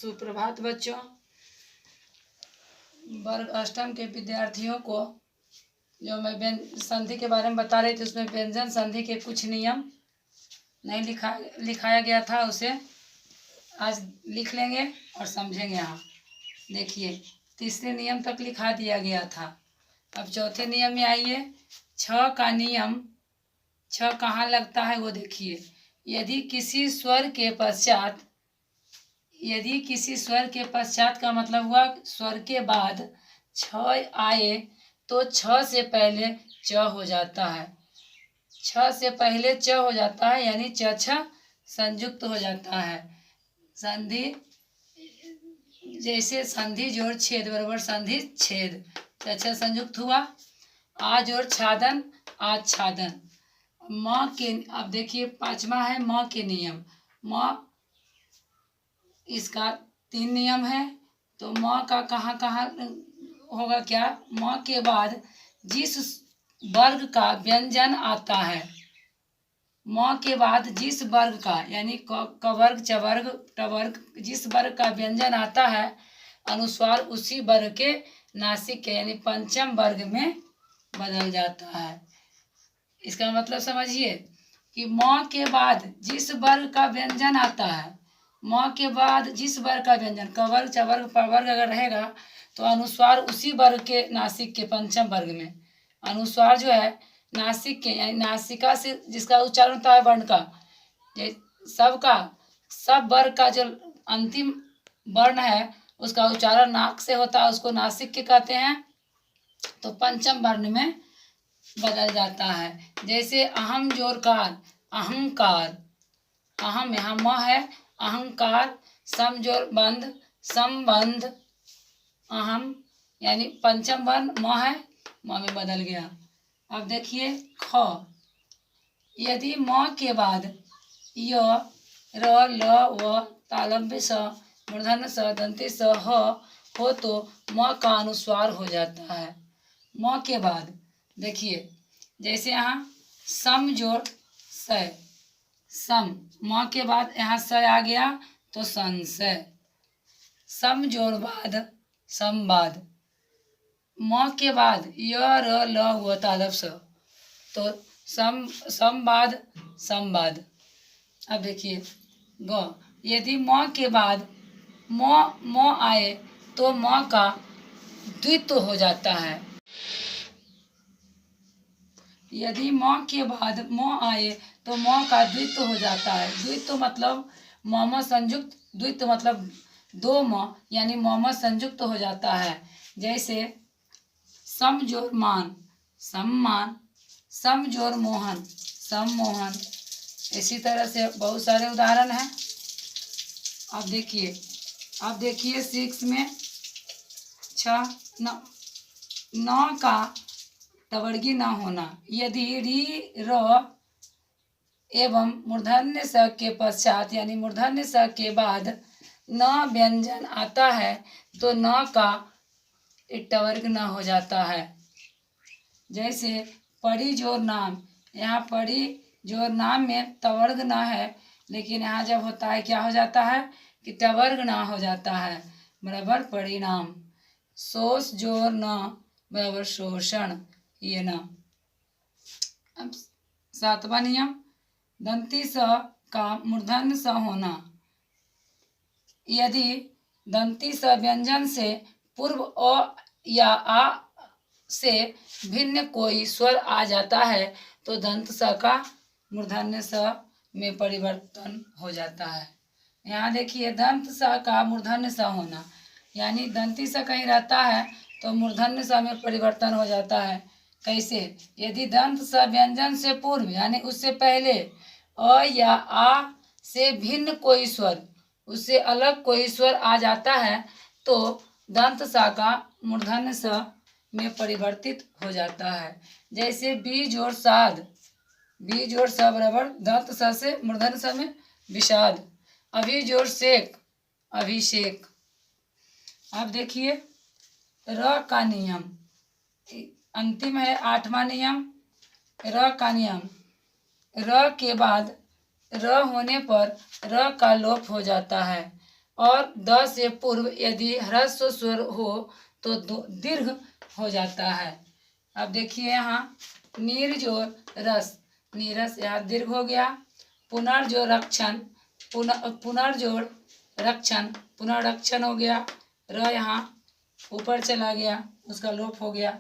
सुप्रभात बच्चों। वर्ग अष्टम के विद्यार्थियों को जो मैं संधि के बारे में बता रही थी, उसमें व्यंजन संधि के कुछ नियम नहीं लिखाया गया था, उसे आज लिख लेंगे और समझेंगे। यहाँ देखिए, तीसरे नियम तक लिखा दिया गया था। अब चौथे नियम में आइए। छ का नियम, छ कहाँ लगता है वो देखिए। यदि किसी स्वर के पश्चात का मतलब हुआ स्वर के बाद छ आए तो छ से पहले च हो जाता है। छ से पहले च हो जाता है, यानी च छ संयुक्त हो जाता है। संधि जैसे संधि जोड़ छेद बराबर संधि छेद, च छ संयुक्त हुआ। आ जोड़ छादन, आज छादन। म के, अब देखिए पांचवा है म के नियम। म इसका 3 नियम है, तो म का कहाँ कहाँ होगा क्या। म के बाद जिस वर्ग का व्यंजन आता है, म के बाद जिस वर्ग का, यानी क वर्ग, च वर्ग, ट वर्ग, जिस वर्ग का व्यंजन आता है, अनुस्वार उसी वर्ग के नासिक के यानी पंचम वर्ग में बदल जाता है। इसका मतलब समझिए कि म के बाद जिस वर्ग का व्यंजन आता है, म के बाद जिस वर्ग का व्यंजन, क वर्ग, च वर्ग, प वर्ग अगर रहेगा तो अनुस्वार उसी वर्ग के नासिक के पंचम वर्ग में। अनुस्वार जो है नासिक के यानी नासिका से जिसका उच्चारण होता है वर्ण का, सब वर्ग का जो अंतिम वर्ण है उसका उच्चारण नाक से होता है, उसको नासिक के कहते हैं। तो पंचम वर्ण में बदल जाता है। जैसे अहम जोरकार, अहंकार, अहम यहाँ म है, अहंकार, सम जोर बंध, संबंध, अहम यानी पंचम वर्ण म है, म में बदल गया। अब देखिए ख, यदि म के बाद य, र, ल, व, तालव्य स, मूर्धन्य स, दंती स, ह हो तो म का अनुस्वार हो जाता है। म के बाद देखिए, जैसे यहाँ सम जोड़ स, सम, म के बाद यहाँ स आ गया तो संशय। सम जोड़ बाद संवाद, म के बाद य, र, ल, व, तालव स, तो संवाद, संवाद। अब देखिए ग, यदि म के बाद म आए तो म का द्वित्व हो जाता है। यदि म के बाद म आए तो म का द्वित्व हो जाता है। द्वित्व मतलब म संयुक्त, द्वित्व मतलब दो म, यानी म संयुक्त हो जाता है। जैसे सम जोड़ मान, सम्मान, सम जोड़ मोहन, सम्मोहन। इसी तरह से बहुत सारे उदाहरण हैं। अब देखिए 6 में न का टवर्गी न होना। यदि री, र एवं मूर्धन्य स के पश्चात यानी मूर्धन्य स के बाद न व्यंजन आता है तो न का टवर्ग न हो जाता है। जैसे परी जोर नाम, यहाँ परी जोर नाम में तवर्ग न है, लेकिन यहाँ जब होता है क्या हो जाता है कि टवर्ग न हो जाता है, बराबर परिणाम। शोष जोर न बराबर शोषण, ये न। अब 7वां नियम, दंती स का मूर्धन्य स होना। यदि दंती स व्यंजन से पूर्व अ या आ से भिन्न कोई स्वर आ जाता है तो दंत स का मूर्धन्य स में परिवर्तन हो जाता है। यहाँ देखिए दंत स का मूर्धन्य स होना, यानी दंती स कहीं रहता है तो मूर्धन्य स में परिवर्तन हो जाता है। कैसे, यदि दंत स व्यंजन से पूर्व यानी उससे पहले अ या आ से भिन्न कोई स्वर, उससे अलग कोई स्वर आ जाता है तो दंत स का मूर्धन्य स में परिवर्तित हो जाता है। जैसे बी जोड़ साध, बी जोड़ स बराबर दंत स से मूर्धन्य स में विषाद। अभी जोड़ शेख, अभिषेक। अब देखिए र का नियम, अंतिम है 8वां नियम। र का नियम, र के बाद र होने पर र का लोप हो जाता है। और द से पूर्व यदि ह्रस्व स्वर हो तो दीर्घ हो जाता है। अब देखिए यहाँ निर्जोर रस, नीरस यहाँ दीर्घ हो गया। पुनर्जोर रक्षण, पुनर्जोर रक्षण, पुनर्रक्षण हो गया। र यहाँ ऊपर चला गया, उसका लोप हो गया।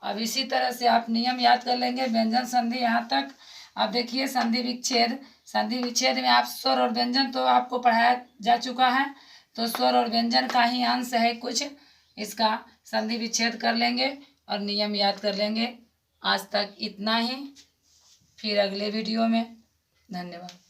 अब इसी तरह से आप नियम याद कर लेंगे। व्यंजन संधि यहाँ तक। अब देखिए संधि विच्छेद, संधि विच्छेद में आप स्वर और व्यंजन तो आपको पढ़ाया जा चुका है, तो स्वर और व्यंजन का ही अंश है कुछ, इसका संधि विच्छेद कर लेंगे और नियम याद कर लेंगे। आज तक इतना ही, फिर अगले वीडियो में। धन्यवाद।